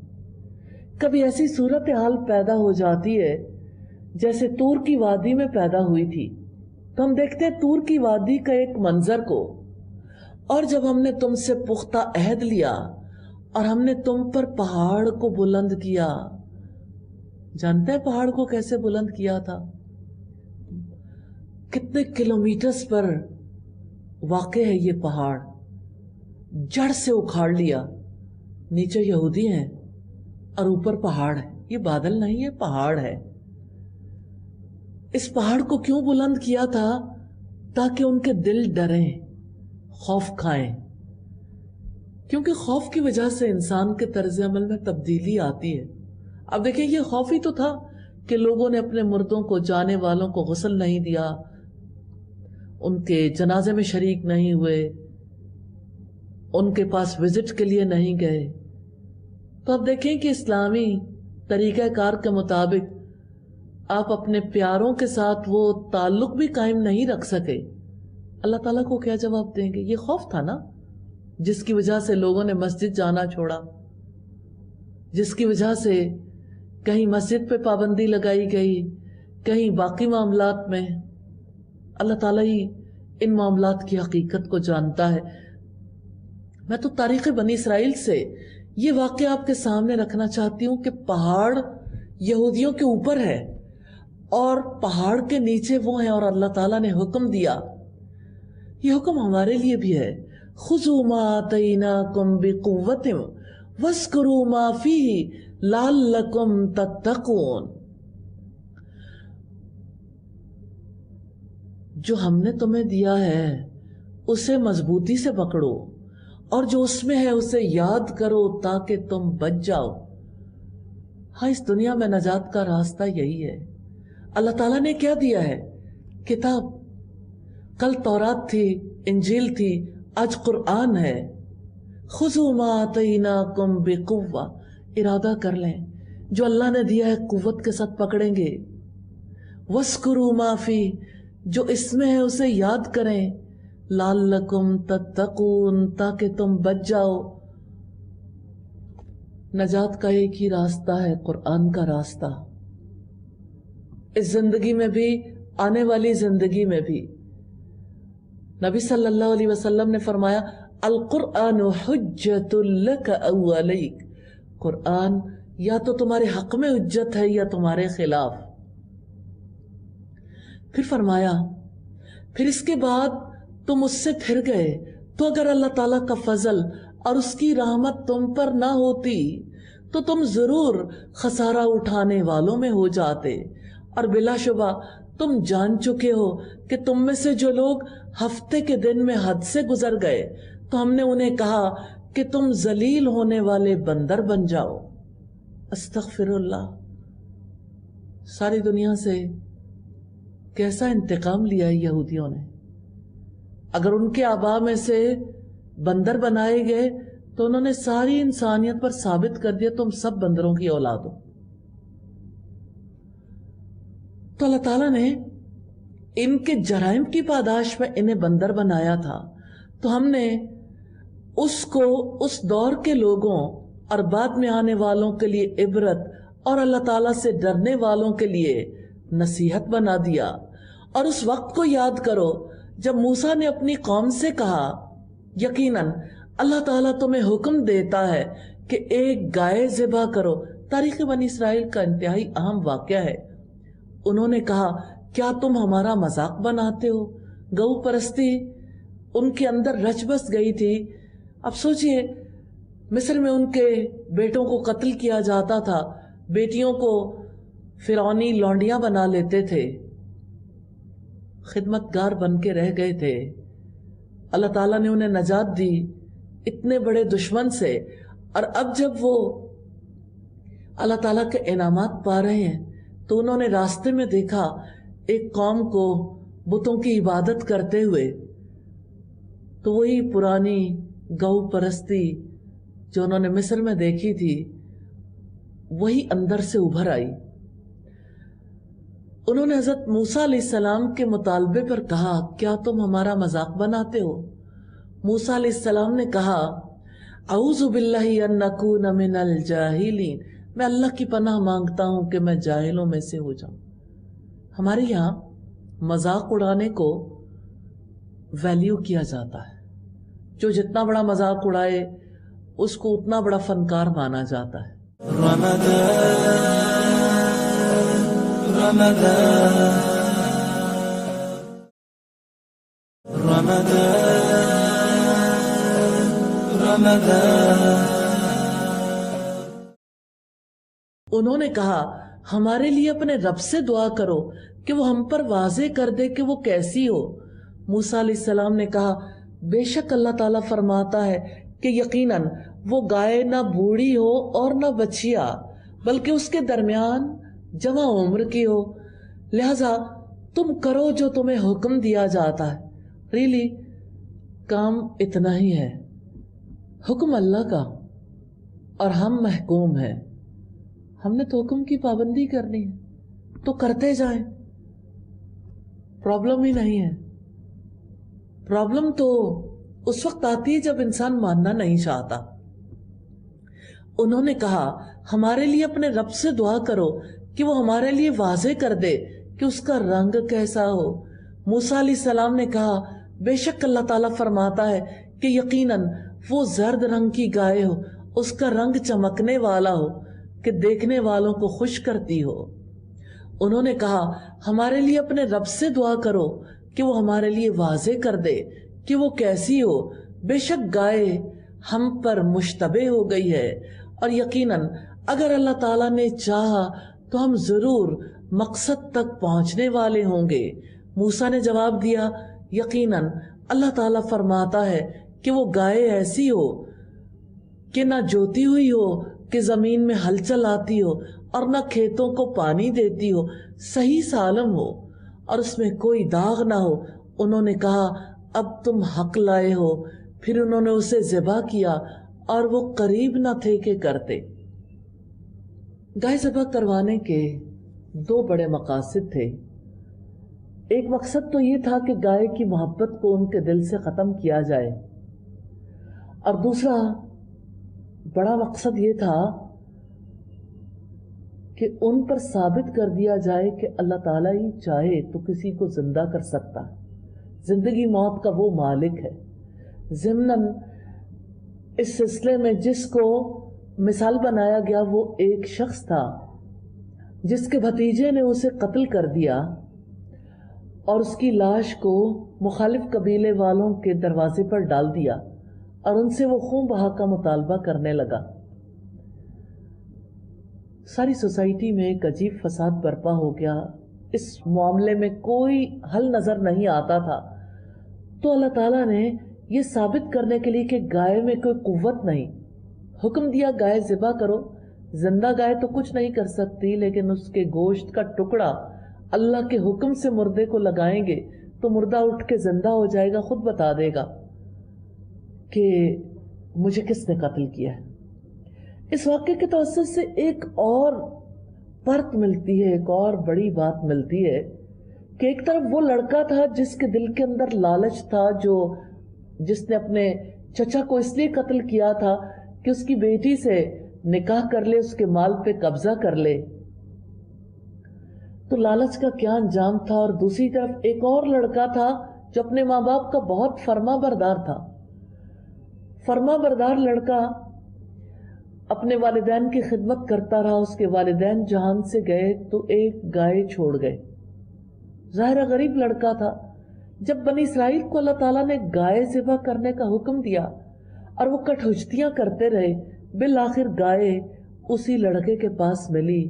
[SPEAKER 1] کبھی ایسی صورتحال پیدا ہو جاتی ہے جیسے طور کی وادی میں پیدا ہوئی تھی، تو ہم دیکھتے ہیں طور کی وادی کا ایک منظر کو، اور جب ہم نے تم سے پختہ عہد لیا اور ہم نے تم پر پہاڑ کو بلند کیا۔ جانتے ہیں پہاڑ کو کیسے بلند کیا تھا؟ کتنے کلومیٹرز پر واقع ہے یہ پہاڑ، جڑ سے اکھاڑ لیا۔ نیچے یہودی ہیں اور اوپر پہاڑ ہے، یہ بادل نہیں ہے، پہاڑ ہے۔ اس پہاڑ کو کیوں بلند کیا تھا؟ تاکہ ان کے دل ڈریں، خوف کھائیں، کیونکہ خوف کی وجہ سے انسان کے طرز عمل میں تبدیلی آتی ہے۔ اب دیکھیں، یہ خوف ہی تو تھا کہ لوگوں نے اپنے مردوں کو، جانے والوں کو غسل نہیں دیا، ان کے جنازے میں شریک نہیں ہوئے، ان کے پاس وزٹ کے لیے نہیں گئے۔ تو اب دیکھیں کہ اسلامی طریقہ کار کے مطابق آپ اپنے پیاروں کے ساتھ وہ تعلق بھی قائم نہیں رکھ سکے، اللہ تعالیٰ کو کیا جواب دیں گے؟ یہ خوف تھا نا، جس کی وجہ سے لوگوں نے مسجد جانا چھوڑا، جس کی وجہ سے کہیں مسجد پہ پابندی لگائی گئی، کہیں باقی معاملات میں۔ اللہ تعالیٰ ہی ان معاملات کی حقیقت کو جانتا ہے۔ میں تو تاریخ بنی اسرائیل سے یہ واقعہ آپ کے سامنے رکھنا چاہتی ہوں کہ پہاڑ یہودیوں کے اوپر ہے اور پہاڑ کے نیچے وہ ہیں، اور اللہ تعالیٰ نے حکم دیا۔ یہ حکم ہمارے لیے بھی ہے، خُذُوا مَا آتَيْنَاكُمْ بِقُوَّةٍ وَاذْكُرُوا مَا فِيهِ لَعَلَّكُمْ تَتَّقُونَ۔ جو ہم نے تمہیں دیا ہے اسے مضبوطی سے پکڑو، اور جو اس میں ہے اسے یاد کرو تاکہ تم بچ جاؤ۔ ہاں، اس دنیا میں نجات کا راستہ یہی ہے۔ اللہ تعالیٰ نے کیا دیا ہے؟ کتاب۔ کل تورات تھی، انجیل تھی، آج قرآن ہے۔ خُذُوا مَا آتَيْنَاكُمْ بِقُوَّةٍ، ارادہ کر لیں جو اللہ نے دیا ہے قوت کے ساتھ پکڑیں گے۔ وَاذْكُرُوا مَا فِيهِ، جو اس میں ہے اسے یاد کریں۔ لَعَلَّكُمْ تَتَّقُونَ، تاکہ تم بچ جاؤ۔ نجات کا ایک ہی راستہ ہے، قرآن کا راستہ، اس زندگی میں بھی، آنے والی زندگی میں بھی۔ نبی صلی اللہ علیہ وسلم نے فرمایا، القرآن حجت لک او علیک، قرآن یا تو تمہارے حق میں حجت ہے یا تمہارے خلاف۔ پھر فرمایا، پھر اس کے بعد تم اس سے پھر گئے تو اگر اللہ تعالیٰ کا فضل اور اس کی رحمت تم پر نہ ہوتی تو تم ضرور خسارہ اٹھانے والوں میں ہو جاتے، اور بلا شبہ تم جان چکے ہو کہ تم میں سے جو لوگ ہفتے کے دن میں حد سے گزر گئے تو ہم نے انہیں کہا کہ تم ذلیل ہونے والے بندر بن جاؤ۔ استغفر اللہ۔ ساری دنیا سے کیسا انتقام لیا یہودیوں نے۔ اگر ان کے آباء میں سے بندر بنائے گئے تو انہوں نے ساری انسانیت پر ثابت کر دیا تم سب بندروں کی اولاد ہو۔ تو اللہ تعالیٰ نے ان کے جرائم کی پاداش میں انہیں بندر بنایا تھا، تو ہم نے اس کو اس دور کے لوگوں اور بعد میں آنے والوں کے لیے عبرت اور اللہ تعالیٰ سے ڈرنے والوں کے لیے نصیحت بنا دیا۔ اور اس وقت کو یاد کرو جب موسیٰ نے اپنی قوم سے کہا، یقیناً اللہ تعالیٰ تمہیں حکم دیتا ہے کہ ایک گائے ذبح کرو۔ تاریخ بنی اسرائیل کا انتہائی اہم واقعہ ہے۔ انہوں نے کہا، کیا تم ہمارا مذاق بناتے ہو؟ گو پرستی ان کے اندر رچ بس گئی تھی۔ اب سوچئے، مصر میں ان کے بیٹوں کو قتل کیا جاتا تھا، بیٹیوں کو فرعونی لونڈیاں بنا لیتے تھے، خدمت گار بن کے رہ گئے تھے۔ اللہ تعالیٰ نے انہیں نجات دی اتنے بڑے دشمن سے، اور اب جب وہ اللہ تعالیٰ کے انعامات پا رہے ہیں تو انہوں نے راستے میں دیکھا ایک قوم کو بتوں کی عبادت کرتے ہوئے، تو وہی پرانی گو پرستی جو انہوں نے مصر میں دیکھی تھی وہی اندر سے ابھر آئی، انہوں نے حضرت موسیٰ علیہ السلام کے مطالبے پر کہا کیا تم ہمارا مذاق بناتے ہو؟ موسیٰ علیہ السلام نے کہا اعوذ باللہ ان نکون من الجاہلین، میں اللہ کی پناہ مانگتا ہوں کہ میں جاہلوں میں سے ہو جاؤں۔ ہمارے یہاں مذاق اڑانے کو ویلیو کیا جاتا ہے، جو جتنا بڑا مذاق اڑائے اس کو اتنا بڑا فنکار مانا جاتا ہے۔ انہوں نے کہا ہمارے لیے اپنے رب سے دعا کرو کہ وہ ہم پر واضح کر دے کہ وہ کیسی ہو۔ موسیٰ علیہ السلام نے کہا بے شک اللہ تعالیٰ فرماتا ہے کہ یقیناً وہ گائے نہ بوڑھی ہو اور نہ بچیا، بلکہ اس کے درمیان جوان عمر کی ہو، لہذا تم کرو جو تمہیں حکم دیا جاتا ہے۔ ریلی کام اتنا ہی ہے، حکم اللہ کا اور ہم محکوم ہیں، ہم نے تو حکم کی پابندی کرنی ہے تو کرتے جائیں، پرابلم ہی نہیں ہے۔ پرابلم تو اس وقت آتی ہے جب انسان ماننا نہیں چاہتا۔ انہوں نے کہا ہمارے لیے اپنے رب سے دعا کرو کہ وہ ہمارے لیے واضح کر دے کہ اس کا رنگ کیسا ہو۔ موسیٰ علیہ السلام نے کہا بے شک اللہ تعالیٰ فرماتا ہے کہ یقیناً وہ زرد رنگ کی گائے ہو، اس کا رنگ چمکنے والا ہو کہ دیکھنے والوں کو خوش کرتی ہو۔ انہوں نے کہا ہمارے لیے اپنے رب سے دعا کرو کہ وہ ہمارے لیے واضح کر دے کہ وہ کیسی ہو، بے شک گائے ہم پر مشتبہ ہو گئی ہے، اور یقیناً اگر اللہ تعالیٰ نے چاہا تو ہم ضرور مقصد تک پہنچنے والے ہوں گے۔ موسیٰ نے جواب دیا یقیناً اللہ تعالیٰ فرماتا ہے کہ وہ گائے ایسی ہو کہ نہ جوتی ہوئی ہو کہ زمین میں ہل چلاتی ہو اور نہ کھیتوں کو پانی دیتی ہو، صحیح سالم ہو اور اس میں کوئی داغ نہ ہو۔ انہوں نے کہا اب تم حق لائے ہو۔ پھر انہوں نے اسے ذبح کیا اور وہ قریب نہ تھے کہ کرتے۔ گائے ذبح کروانے کے دو بڑے مقاصد تھے۔ ایک مقصد تو یہ تھا کہ گائے کی محبت کو ان کے دل سے ختم کیا جائے، اور دوسرا بڑا مقصد یہ تھا کہ ان پر ثابت کر دیا جائے کہ اللہ تعالیٰ ہی چاہے تو کسی کو زندہ کر سکتا ہے، زندگی موت کا وہ مالک ہے۔ ضمناً اس سلسلے میں جس کو مثال بنایا گیا وہ ایک شخص تھا جس کے بھتیجے نے اسے قتل کر دیا اور اس کی لاش کو مخالف قبیلے والوں کے دروازے پر ڈال دیا اور ان سے وہ خون بہا کا مطالبہ کرنے لگا۔ ساری سوسائٹی میں ایک عجیب فساد برپا ہو گیا، اس معاملے میں کوئی حل نظر نہیں آتا تھا۔ تو اللہ تعالیٰ نے یہ ثابت کرنے کے لیے کہ گائے میں کوئی قوت نہیں، حکم دیا گائے ذبح کرو۔ زندہ گائے تو کچھ نہیں کر سکتی، لیکن اس کے گوشت کا ٹکڑا اللہ کے حکم سے مردے کو لگائیں گے تو مردہ اٹھ کے زندہ ہو جائے گا، خود بتا دے گا کہ مجھے کس نے قتل کیا ہے۔ اس واقعے کے توسط سے ایک اور پرت ملتی ہے، ایک اور بڑی بات ملتی ہے کہ ایک طرف وہ لڑکا تھا جس کے دل کے اندر لالچ تھا، جس نے اپنے چچا کو اس لیے قتل کیا تھا کہ اس کی بیٹی سے نکاح کر لے، اس کے مال پہ قبضہ کر لے۔ تو لالچ کا کیا انجام تھا۔ اور دوسری طرف ایک اور لڑکا تھا جو اپنے ماں باپ کا بہت فرما بردار تھا۔ فرما بردار لڑکا اپنے والدین کی خدمت کرتا رہا، اس کے والدین جہان سے گئے تو ایک گائے چھوڑ گئے۔ ظاہر غریب لڑکا تھا۔ جب بنی اسرائیل کو اللہ تعالیٰ نے گائے ذبح کرنے کا حکم دیا اور وہ کٹھوجتیاں کرتے رہے، بالآخر گائے اسی لڑکے کے پاس ملی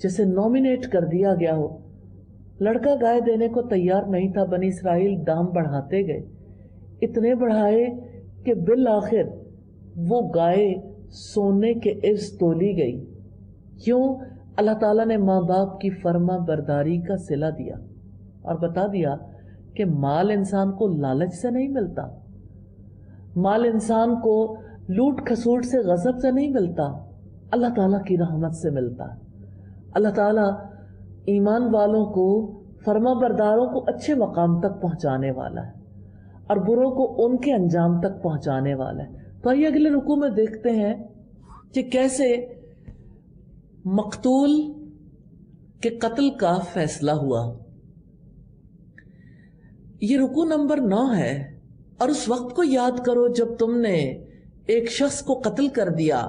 [SPEAKER 1] جسے نومینیٹ کر دیا گیا ہو۔ لڑکا گائے دینے کو تیار نہیں تھا، بنی اسرائیل دام بڑھاتے گئے، اتنے بڑھائے کہ بالآخر وہ گائے سونے کے عوض تولی گئی۔ کیوں؟ اللہ تعالیٰ نے ماں باپ کی فرما برداری کا صلہ دیا اور بتا دیا کہ مال انسان کو لالچ سے نہیں ملتا، مال انسان کو لوٹ کھسوٹ سے، غضب سے نہیں ملتا، اللہ تعالیٰ کی رحمت سے ملتا۔ اللہ تعالیٰ ایمان والوں کو، فرما برداروں کو اچھے مقام تک پہنچانے والا ہے اور بروں کو ان کے انجام تک پہنچانے والا ہے۔ تو آئیے اگلے رکوع میں دیکھتے ہیں کہ کیسے مقتول کے قتل کا فیصلہ ہوا۔ یہ رکوع نمبر 9 ہے۔ اور اس وقت کو یاد کرو جب تم نے ایک شخص کو قتل کر دیا،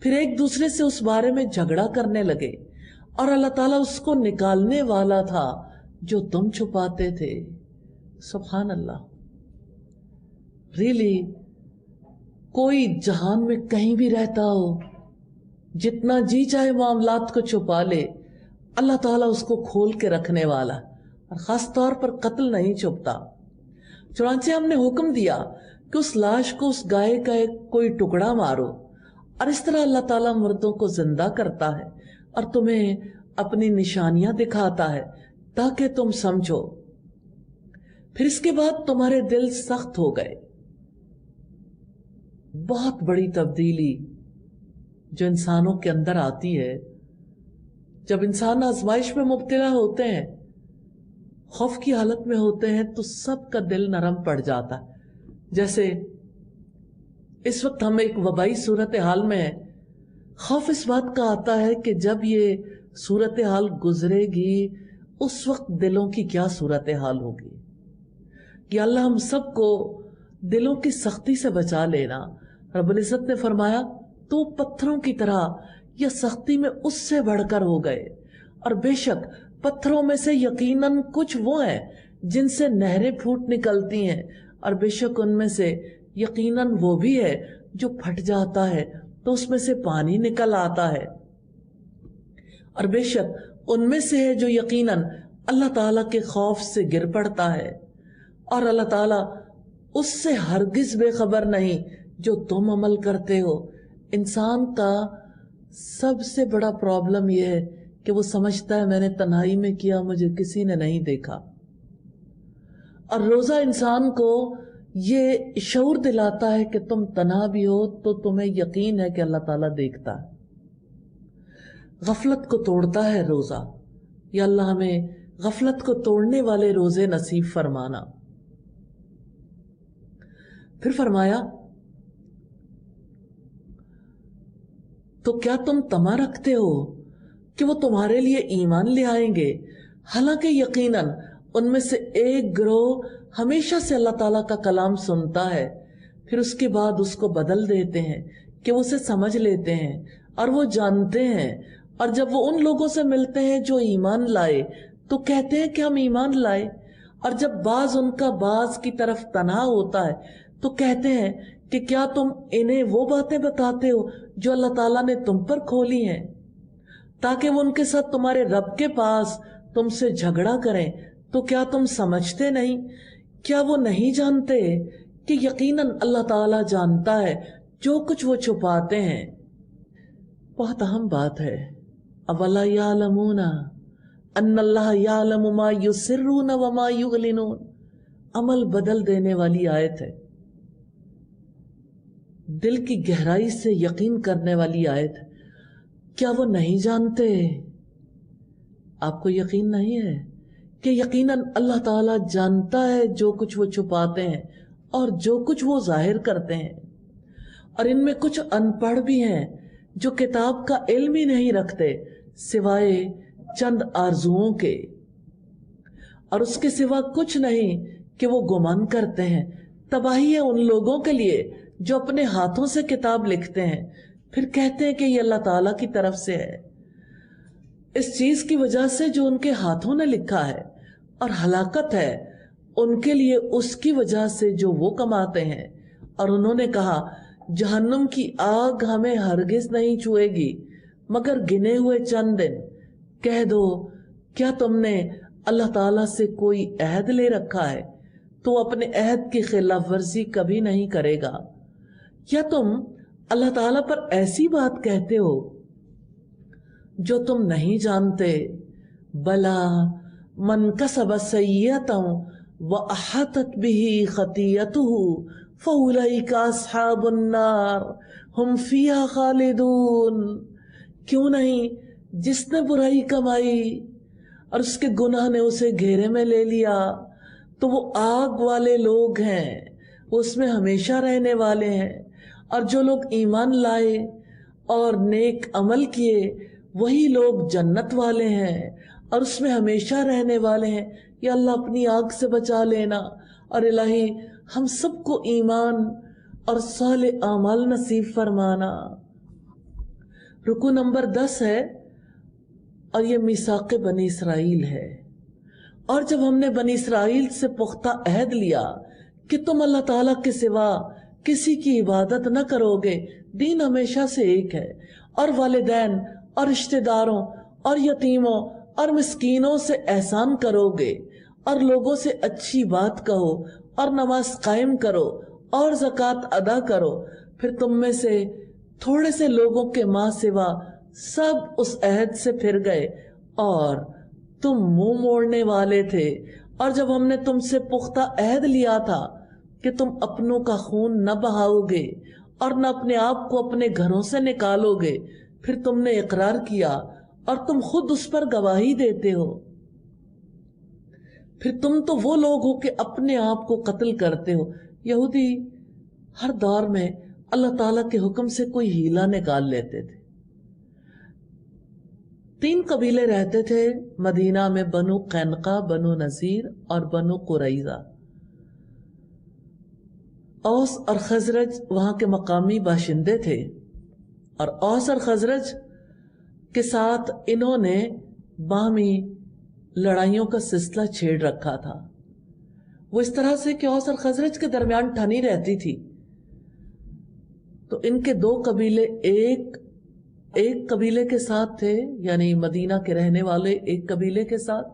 [SPEAKER 1] پھر ایک دوسرے سے اس بارے میں جھگڑا کرنے لگے، اور اللہ تعالیٰ اس کو نکالنے والا تھا جو تم چھپاتے تھے۔ سبحان اللہ۔ ریلی کوئی جہان میں کہیں بھی رہتا ہو، جتنا جی چاہے معاملات کو چھپا لے، اللہ تعالیٰ اس کو کھول کے رکھنے والا، اور خاص طور پر قتل نہیں چھپتا۔ چنانچہ ہم نے حکم دیا کہ اس لاش کو اس گائے کا کوئی ٹکڑا مارو، اور اس طرح اللہ تعالیٰ مردوں کو زندہ کرتا ہے اور تمہیں اپنی نشانیاں دکھاتا ہے تاکہ تم سمجھو۔ پھر اس کے بعد تمہارے دل سخت ہو گئے۔ بہت بڑی تبدیلی جو انسانوں کے اندر آتی ہے جب انسان آزمائش میں مبتلا ہوتے ہیں، خوف کی حالت میں ہوتے ہیں، تو سب کا دل نرم پڑ جاتا ہے۔ جیسے اس وقت ہم ایک وبائی صورتحال میں ہیں، خوف اس بات کا آتا ہے کہ جب یہ صورتحال گزرے گی اس وقت دلوں کی کیا صورتحال ہوگی۔ یا اللہ ہم سب کو دلوں کی سختی سے بچا لینا۔ رب العزت نے فرمایا تو پتھروں کی طرح یا سختی میں اس سے بڑھ کر ہو گئے، اور بے شک پتھروں میں سے یقیناً کچھ وہ ہیں جن سے نہریں پھوٹ نکلتی ہیں، اور بے شک ان میں سے یقیناً وہ بھی ہے جو پھٹ جاتا ہے تو اس میں سے پانی نکل آتا ہے، اور بے شک ان میں سے ہے جو یقیناً اللہ تعالیٰ کے خوف سے گر پڑتا ہے، اور اللہ تعالیٰ اس سے ہرگز بے خبر نہیں جو تم عمل کرتے ہو۔ انسان کا سب سے بڑا پرابلم یہ ہے کہ وہ سمجھتا ہے میں نے تنہائی میں کیا، مجھے کسی نے نہیں دیکھا، اور روزہ انسان کو یہ شعور دلاتا ہے کہ تم تنہا بھی ہو تو تمہیں یقین ہے کہ اللہ تعالیٰ دیکھتا ہے۔ غفلت کو توڑتا ہے روزہ۔ یا اللہ ہمیں غفلت کو توڑنے والے روزے نصیب فرمانا۔ پھر فرمایا تو کیا تم طمع رکھتے ہو کہ وہ تمہارے لیے ایمان لے آئیں گے، حالانکہ یقیناً ان میں سے ایک گروہ ہمیشہ سے اللہ تعالیٰ کا کلام سنتا ہے، پھر اس کے بعد اس کو بدل دیتے ہیں کہ وہ اسے سمجھ لیتے ہیں اور وہ جانتے ہیں، اور جب وہ ان لوگوں سے ملتے ہیں جو ایمان لائے تو کہتے ہیں کہ ہم ایمان لائے، اور جب بعض ان کا بعض کی طرف تنہا ہوتا ہے تو کہتے ہیں کہ کیا تم انہیں وہ باتیں بتاتے ہو جو اللہ تعالیٰ نے تم پر کھولی ہیں تاکہ وہ ان کے ساتھ تمہارے رب کے پاس تم سے جھگڑا کریں، تو کیا تم سمجھتے نہیں؟ کیا وہ نہیں جانتے کہ یقیناً اللہ تعالیٰ جانتا ہے جو کچھ وہ چھپاتے ہیں؟ بہت اہم بات ہے۔ اولا یعلمون ان اللہ یعلم ما یسرون وما یعلنون، عمل بدل دینے والی آیت ہے، دل کی گہرائی سے یقین کرنے والی آیت ہے۔ کیا وہ نہیں جانتے؟ آپ کو یقین نہیں ہے کہ یقیناً اللہ تعالیٰ جانتا ہے جو کچھ وہ چھپاتے ہیں اور جو کچھ وہ ظاہر کرتے ہیں، اور ان میں کچھ ان پڑھ بھی ہیں جو کتاب کا علم ہی نہیں رکھتے سوائے چند آرزوؤں کے، اور اس کے سوا کچھ نہیں کہ وہ گمان کرتے ہیں۔ تباہی ہے ان لوگوں کے لیے جو اپنے ہاتھوں سے کتاب لکھتے ہیں پھر کہتے ہیں کہ یہ اللہ تعالیٰ کی طرف سے ہے، اس چیز کی وجہ سے جو ان کے ہاتھوں نے لکھا ہے، اور ہلاکت ہے ان کے لیے اس کی وجہ سے جو وہ کماتے ہیں۔ اور انہوں نے کہا جہنم کی آگ ہمیں ہرگز نہیں چھوئے گی مگر گنے ہوئے چند دن۔ کہہ دو کیا تم نے اللہ تعالیٰ سے کوئی عہد لے رکھا ہے تو وہ اپنے عہد کی خلاف ورزی کبھی نہیں کرے گا؟ یا تم اللہ تعالیٰ پر ایسی بات کہتے ہو جو تم نہیں جانتے؟ بلا من کسب سیئۃ وأحاطت به خطیئته فأولئک اصحاب النار ہم فیہا خالدون۔ کیوں نہیں جس نے برائی کمائی اور اس کے گناہ نے اسے گھیرے میں لے لیا، تو وہ آگ والے لوگ ہیں، وہ اس میں ہمیشہ رہنے والے ہیں۔ اور جو لوگ ایمان لائے اور نیک عمل کیے وہی لوگ جنت والے ہیں اور اس میں ہمیشہ رہنے والے ہیں۔ یا اللہ اپنی آگ سے بچا لینا، اور الہی ہم سب کو ایمان اور صالح اعمال نصیب فرمانا۔ رکوع نمبر 10 ہے، اور یہ میثاق بنی اسرائیل ہے۔ اور جب ہم نے بنی اسرائیل سے پختہ عہد لیا کہ تم اللہ تعالیٰ کے سوا کسی کی عبادت نہ کرو گے، دین ہمیشہ سے ایک ہے، اور والدین اور رشتہ داروں اور یتیموں اور مسکینوں سے احسان کرو گے، اور لوگوں سے اچھی بات کہو، اور نماز قائم کرو اور زکوٰۃ ادا کرو، پھر تم میں سے تھوڑے سے لوگوں کے ماں سوا سب اس عہد سے پھر گئے اور تم منہ موڑنے والے تھے۔ اور جب ہم نے تم سے پختہ عہد لیا تھا کہ تم اپنوں کا خون نہ بہاؤ گے اور نہ اپنے آپ کو اپنے گھروں سے نکالو گے، پھر تم نے اقرار کیا اور تم خود اس پر گواہی دیتے ہو۔ پھر تم تو وہ لوگ ہو کہ اپنے آپ کو قتل کرتے ہو۔ یہودی ہر دور میں اللہ تعالیٰ کے حکم سے کوئی ہیلہ نکال لیتے تھے۔ 3 قبیلے رہتے تھے مدینہ میں، بنو قینقاع، بنو نذیر اور بنو قریظہ۔ اوس اور خزرج وہاں کے مقامی باشندے تھے، اور اوس اور خزرج کے ساتھ انہوں نے باہمی لڑائیوں کا سلسلہ چھیڑ رکھا تھا۔ وہ اس طرح سے کہ اوس اور خزرج کے درمیان ٹھنی رہتی تھی، تو ان کے 2 قبیلے ایک قبیلے کے ساتھ تھے، یعنی مدینہ کے رہنے والے ایک قبیلے کے ساتھ،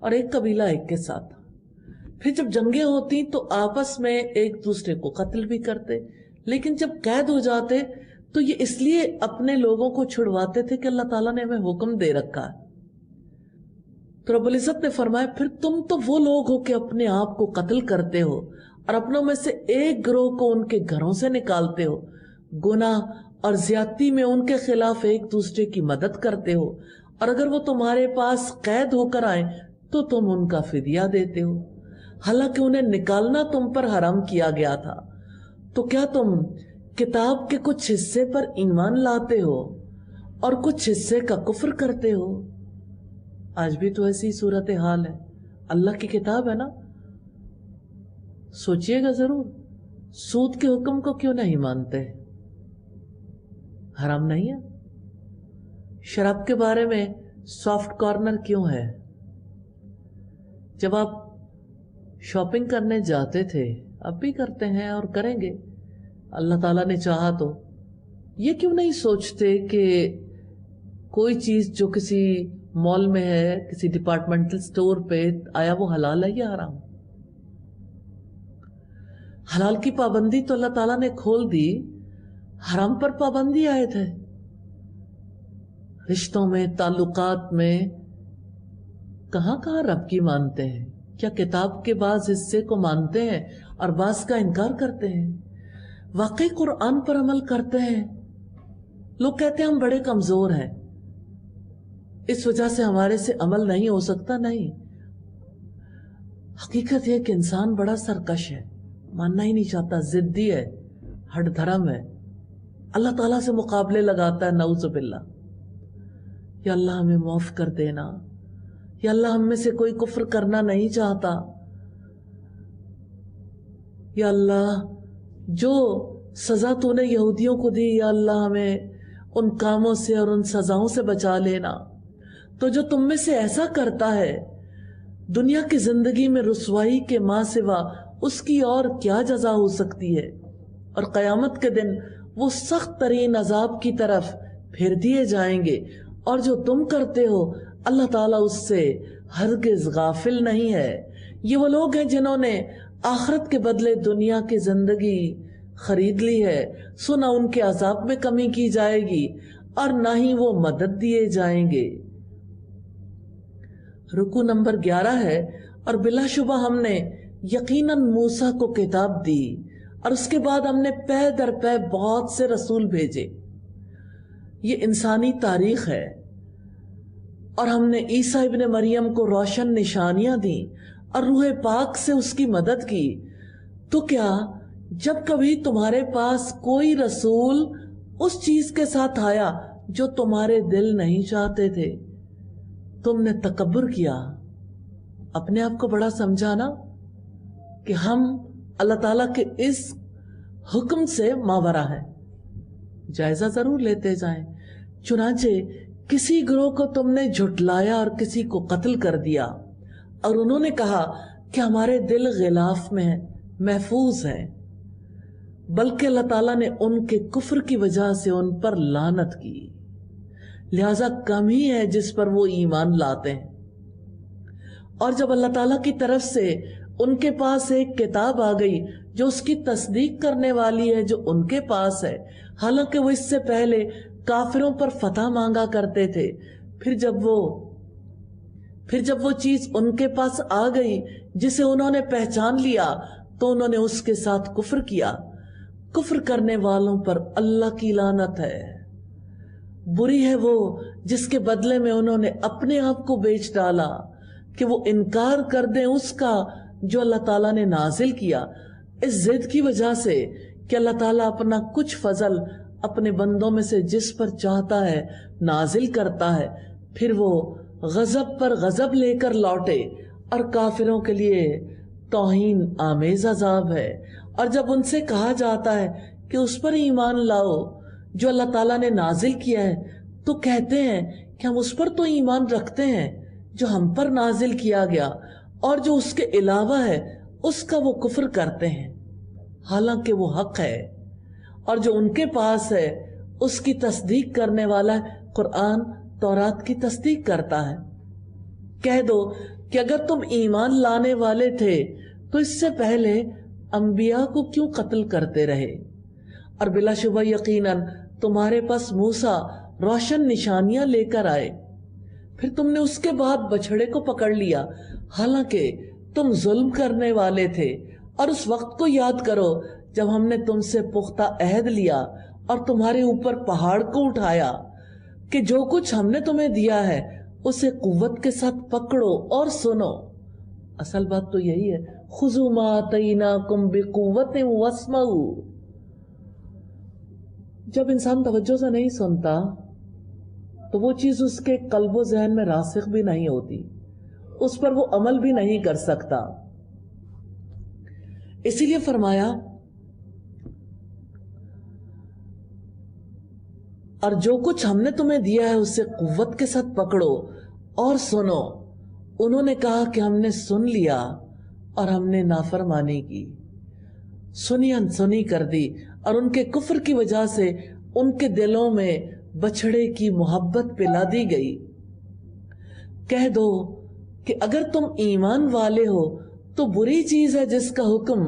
[SPEAKER 1] اور ایک قبیلہ ایک کے ساتھ۔ پھر جب جنگیں ہوتی تو آپس میں ایک دوسرے کو قتل بھی کرتے، لیکن جب قید ہو جاتے تو یہ اس لیے اپنے لوگوں کو چھڑواتے تھے کہ اللہ تعالیٰ نے ہمیں حکم دے رکھا ہے۔ تو رب العزت نے فرمایا پھر تم تو وہ لوگ ہو کہ اپنے آپ کو قتل کرتے ہو اور اپنوں میں سے ایک گروہ کو ان کے گھروں سے نکالتے ہو، گناہ اور زیادتی میں ان کے خلاف ایک دوسرے کی مدد کرتے ہو، اور اگر وہ تمہارے پاس قید ہو کر آئیں تو تم ان کا فدیہ دیتے ہو، حالانکہ انہیں نکالنا تم پر حرام کیا گیا تھا۔ تو کیا تم کتاب کے کچھ حصے پر ایمان لاتے ہو اور کچھ حصے کا کفر کرتے ہو؟ آج بھی تو ایسی صورتحال ہے۔ اللہ کی کتاب ہے نا، سوچئے گا ضرور، سود کے حکم کو کیوں نہیں مانتے؟ حرام نہیں ہے؟ شراب کے بارے میں سافٹ کارنر کیوں ہے؟ جب آپ شاپنگ کرنے جاتے تھے، اب بھی کرتے ہیں اور کریں گے اللہ تعالیٰ نے چاہا تو، یہ کیوں نہیں سوچتے کہ کوئی چیز جو کسی مال میں ہے، کسی ڈپارٹمنٹل سٹور پہ آیا، وہ حلال ہے یا حرام؟ حلال کی پابندی تو اللہ تعالیٰ نے کھول دی، حرام پر پابندی عائد ہے۔ رشتوں میں، تعلقات میں کہاں کہاں رب کی مانتے ہیں؟ کیا کتاب کے بعض حصے کو مانتے ہیں اور بعض کا انکار کرتے ہیں؟ واقعی قرآن پر عمل کرتے ہیں؟ لوگ کہتے ہیں ہم بڑے کمزور ہیں، اس وجہ سے ہمارے سے عمل نہیں ہو سکتا۔ نہیں، حقیقت یہ کہ انسان بڑا سرکش ہے، ماننا ہی نہیں چاہتا، ضدی ہے، ہٹ دھرم ہے، اللہ تعالیٰ سے مقابلے لگاتا ہے، نعوذ باللہ۔ یا اللہ ہمیں معاف کر دینا، یا اللہ ہم میں سے کوئی کفر کرنا نہیں چاہتا، یا اللہ جو سزا تو نے یہودیوں کو دی، یا اللہ ہمیں ان کاموں سے اور ان سزاؤں سے بچا لینا۔ تو جو تم میں سے ایسا کرتا ہے، دنیا کی زندگی میں رسوائی کے ماں سوا اس کی اور کیا جزا ہو سکتی ہے، اور قیامت کے دن وہ سخت ترین عذاب کی طرف پھیر دیے جائیں گے، اور جو تم کرتے ہو اللہ تعالیٰ اس سے ہرگز غافل نہیں ہے۔ یہ وہ لوگ ہیں جنہوں نے آخرت کے بدلے دنیا کی زندگی خرید لی ہے، سو نہ ان کے عذاب میں کمی کی جائے گی اور نہ ہی وہ مدد دیے جائیں گے۔ رکوع نمبر 11 ہے، اور بلا شبہ ہم نے یقیناً موسیٰ کو کتاب دی، اور اس کے بعد ہم نے پے در پے بہت سے رسول بھیجے۔ یہ انسانی تاریخ ہے، اور ہم نے عیسیٰ ابن مریم کو روشن نشانیاں دیں اور روح پاک سے اس کی مدد کی، تو کیا جب کبھی تمہارے پاس کوئی رسول اس چیز کے ساتھ آیا جو تمہارے دل نہیں چاہتے تھے، تم نے تکبر کیا، اپنے آپ کو بڑا سمجھانا کہ ہم اللہ تعالیٰ کے اس حکم سے ماورا ہیں؟ جائزہ ضرور لیتے جائیں۔ چنانچہ کسی گروہ کو تم نے جھٹلایا اور کسی کو قتل کر دیا، اور انہوں نے کہا کہ ہمارے دل غلاف میں محفوظ ہیں، بلکہ اللہ تعالیٰ نے ان کے کفر کی وجہ سے ان پر لعنت کی، لہذا کم ہی ہے جس پر وہ ایمان لاتے ہیں۔ اور جب اللہ تعالیٰ کی طرف سے ان کے پاس ایک کتاب آ گئی جو اس کی تصدیق کرنے والی ہے جو ان کے پاس ہے، حالانکہ وہ اس سے پہلے کافروں پر فتح مانگا کرتے تھے، پھر جب وہ چیز ان کے پاس آ گئی جسے انہوں نے پہچان لیا تو انہوں نے اس کے ساتھ کفر کیا۔ کفر کرنے والوں پر اللہ کی لعنت ہے۔ بری ہے وہ جس کے بدلے میں انہوں نے اپنے آپ کو بیچ ڈالا کہ وہ انکار کر دیں اس کا جو اللہ تعالیٰ نے نازل کیا، اس ضد کی وجہ سے کہ اللہ تعالیٰ اپنا کچھ فضل اپنے بندوں میں سے جس پر چاہتا ہے نازل کرتا ہے، پھر وہ غضب پر غضب لے کر لوٹے، اور کافروں کے لیے توہین آمیز عذاب ہے۔ اور جب ان سے کہا جاتا ہے کہ اس پر ایمان لاؤ جو اللہ تعالیٰ نے نازل کیا ہے، تو کہتے ہیں کہ ہم اس پر تو ایمان رکھتے ہیں جو ہم پر نازل کیا گیا، اور جو اس کے علاوہ ہے اس کا وہ کفر کرتے ہیں، حالانکہ وہ حق ہے، اور جو ان کے پاس ہے اس کی تصدیق کرنے والا ہے، قرآن تورات کی تصدیق کرتا ہے۔ کہہ دو کہ اگر تم ایمان لانے والے تھے تو اس سے پہلے انبیاء کو کیوں قتل کرتے رہے؟ اور بلا شبہ یقیناً تمہارے پاس موسیٰ روشن نشانیاں لے کر آئے، پھر تم نے اس کے بعد بچھڑے کو پکڑ لیا، حالانکہ تم ظلم کرنے والے تھے۔ اور اس وقت کو یاد کرو جب ہم نے تم سے پختہ عہد لیا اور تمہارے اوپر پہاڑ کو اٹھایا کہ جو کچھ ہم نے تمہیں دیا ہے اسے قوت کے ساتھ پکڑو اور سنو۔ اصل بات تو یہی ہے، خذوا ما آتیناکم بقوۃ واسمعوا۔ جب انسان توجہ سے نہیں سنتا تو وہ چیز اس کے قلب و ذہن میں راسخ بھی نہیں ہوتی، اس پر وہ عمل بھی نہیں کر سکتا۔ اسی لیے فرمایا، اور جو کچھ ہم نے تمہیں دیا ہے اسے قوت کے ساتھ پکڑو اور سنو۔ انہوں نے کہا کہ ہم نے سن لیا اور ہم نے نافرمانی کی، سنی انسنی کر دی، اور ان کے کفر کی وجہ سے ان کے دلوں میں بچھڑے کی محبت پلا دی گئی۔ کہہ دو کہ اگر تم ایمان والے ہو تو بری چیز ہے جس کا حکم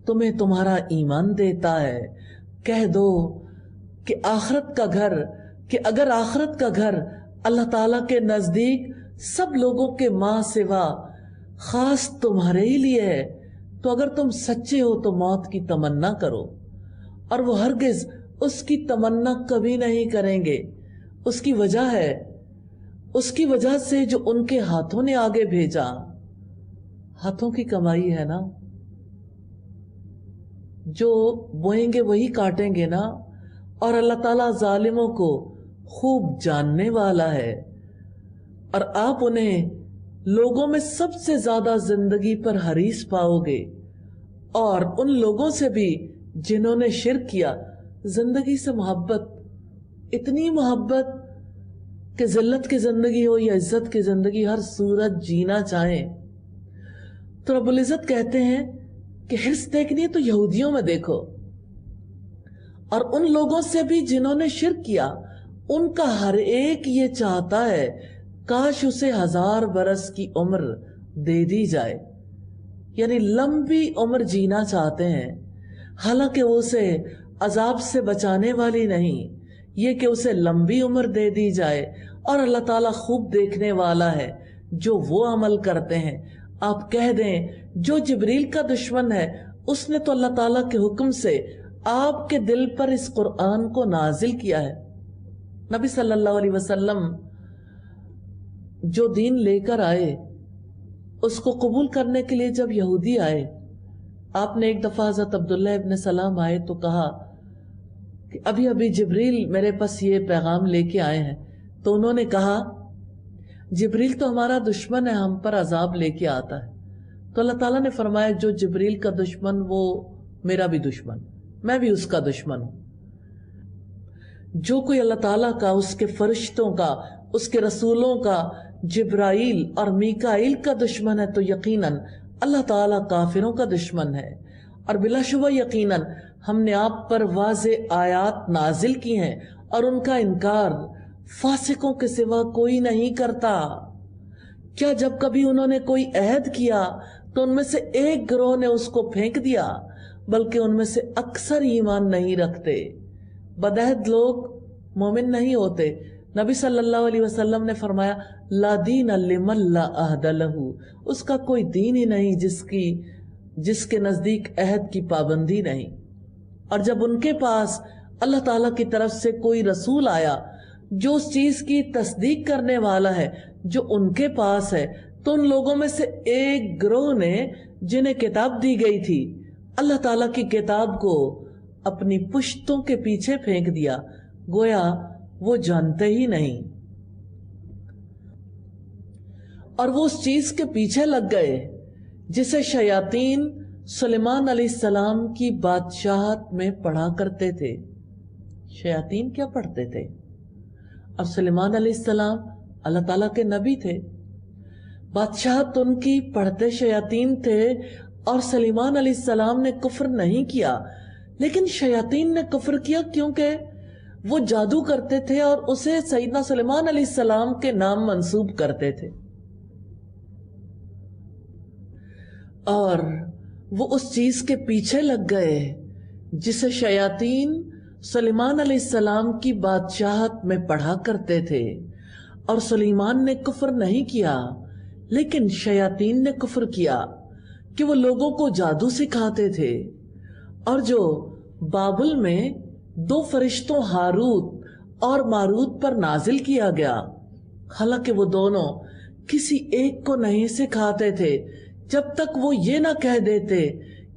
[SPEAKER 1] تمہیں تمہارا ایمان دیتا ہے۔ کہہ دو کہ اگر آخرت کا گھر اللہ تعالیٰ کے نزدیک سب لوگوں کے ماں سوا خاص تمہارے ہی لیے ہے، تو اگر تم سچے ہو تو موت کی تمنا کرو، اور وہ ہرگز اس کی تمنا کبھی نہیں کریں گے۔ اس کی وجہ سے جو ان کے ہاتھوں نے آگے بھیجا، ہاتھوں کی کمائی ہے نا، جو بوئیں گے وہی کاٹیں گے نا، اور اللہ تعالیٰ ظالموں کو خوب جاننے والا ہے۔ اور آپ انہیں لوگوں میں سب سے زیادہ زندگی پر حریص پاؤ گے، اور ان لوگوں سے بھی جنہوں نے شرک کیا، زندگی سے محبت، اتنی محبت کہ ذلت کی زندگی ہو یا عزت کی زندگی، ہر صورت جینا چاہیں۔ تو رب العزت کہتے ہیں کہ حرص دیکھنی ہے تو یہودیوں میں دیکھو، اور ان لوگوں سے بھی جنہوں نے شرک کیا، ان کا ہر ایک یہ چاہتا ہے کاش اسے 1000 برس کی عمر دے دی جائے، یعنی لمبی عمر جینا چاہتے ہیں، حالانکہ وہ اسے عذاب سے بچانے والی نہیں، یہ کہ اسے لمبی عمر دے دی جائے، اور اللہ تعالیٰ خوب دیکھنے والا ہے جو وہ عمل کرتے ہیں۔ آپ کہہ دیں جو جبریل کا دشمن ہے اس نے تو اللہ تعالیٰ کے حکم سے آپ کے دل پر اس قرآن کو نازل کیا ہے۔ نبی صلی اللہ علیہ وسلم جو دین لے کر آئے اس کو قبول کرنے کے لیے جب یہودی آئے، آپ نے ایک دفعہ حضرت عبداللہ ابن سلام آئے تو کہا کہ ابھی ابھی جبریل میرے پاس یہ پیغام لے کے آئے ہیں. تو انہوں نے کہا جبریل تو ہمارا دشمن ہے، ہم پر عذاب لے کے آتا ہے. تو اللہ تعالیٰ نے فرمایا جو جبریل کا دشمن وہ میرا بھی دشمن، میں بھی اس کا دشمن ہوں. جو کوئی اللہ تعالیٰ کا، اس کے فرشتوں کا، اس کے رسولوں کا، جبرائیل اور میکائیل کا دشمن ہے تو یقیناً اللہ تعالیٰ کافروں کا دشمن ہے. اور بلا شبہ یقیناً ہم نے آپ پر واضح آیات نازل کی ہیں اور ان کا انکار فاسقوں کے سوا کوئی نہیں کرتا. کیا جب کبھی انہوں نے کوئی عہد کیا تو ان میں سے ایک گروہ نے اس کو پھینک دیا، بلکہ ان میں سے اکثر ایمان نہیں رکھتے. بدعہد لوگ مومن نہیں ہوتے. نبی صلی اللہ علیہ وسلم نے فرمایا لا دین لمن لا عہد لہ، اس کا کوئی دین ہی نہیں جس کے نزدیک عہد کی پابندی نہیں. اور جب ان کے پاس اللہ تعالیٰ کی طرف سے کوئی رسول آیا جو اس چیز کی تصدیق کرنے والا ہے جو ان کے پاس ہے، تو ان لوگوں میں سے ایک گروہ نے جنہیں کتاب دی گئی تھی اللہ تعالیٰ کی کتاب کو اپنی پشتوں کے پیچھے پھینک دیا، گویا وہ جانتے ہی نہیں، اور وہ اس چیز کے پیچھے لگ گئے جسے شیاطین سلیمان علیہ السلام کی بادشاہت میں پڑھا کرتے تھے. شیاطین کیا پڑھتے تھے؟ اور سلیمان علیہ السلام اللہ تعالیٰ کے نبی تھے. بادشاہت ان کی پڑھتے شیاطین تھے، اور سلیمان علیہ السلام نے کفر نہیں کیا. لیکن شیاطین نے کفر کیا کیونکہ وہ جادو کرتے تھے اور اسے سیدنا سلیمان علیہ السلام کے نام منسوب کرتے تھے، اور وہ اس چیز کے پیچھے لگ گئے جسے شیاطین سلیمان علیہ السلام کی بادشاہت میں پڑھا کرتے تھے. اور سلیمان نے کفر نہیں کیا، لیکن شیاطین نے کفر کیا کہ وہ لوگوں کو جادو سکھاتے تھے. اور جو بابل میں 2 فرشتوں ہاروت اور ماروت پر نازل کیا گیا، حالانکہ وہ دونوں کسی ایک کو نہیں سکھاتے تھے جب تک وہ یہ نہ کہہ دیتے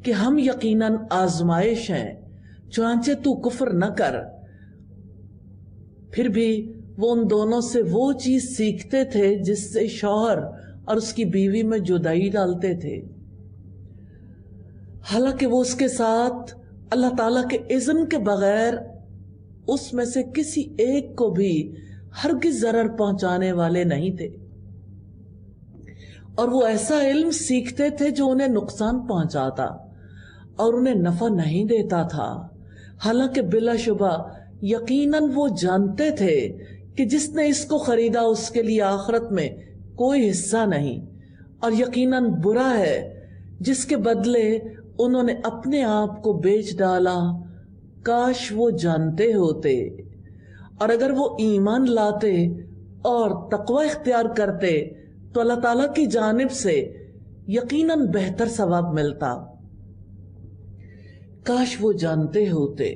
[SPEAKER 1] کہ ہم یقیناً آزمائش ہیں، چنانچہ تو کفر نہ کر. پھر بھی وہ ان دونوں سے وہ چیز سیکھتے تھے جس سے شوہر اور اس کی بیوی میں جدائی ڈالتے تھے، حالانکہ وہ اس کے ساتھ اللہ تعالیٰ کے اذن کے بغیر اس میں سے کسی ایک کو بھی ہرگز ضرر پہنچانے والے نہیں تھے. اور وہ ایسا علم سیکھتے تھے جو انہیں نقصان پہنچاتا اور انہیں نفع نہیں دیتا تھا، حالانکہ بلا شبہ یقیناً وہ جانتے تھے کہ جس نے اس کو خریدا اس کے لیے آخرت میں کوئی حصہ نہیں، اور یقیناً برا ہے جس کے بدلے انہوں نے اپنے آپ کو بیچ ڈالا. کاش وہ جانتے ہوتے، اور اگر وہ ایمان لاتے اور تقوی اختیار کرتے تو اللہ تعالیٰ کی جانب سے یقیناً بہتر ثواب ملتا. کاش وہ جانتے ہوتے.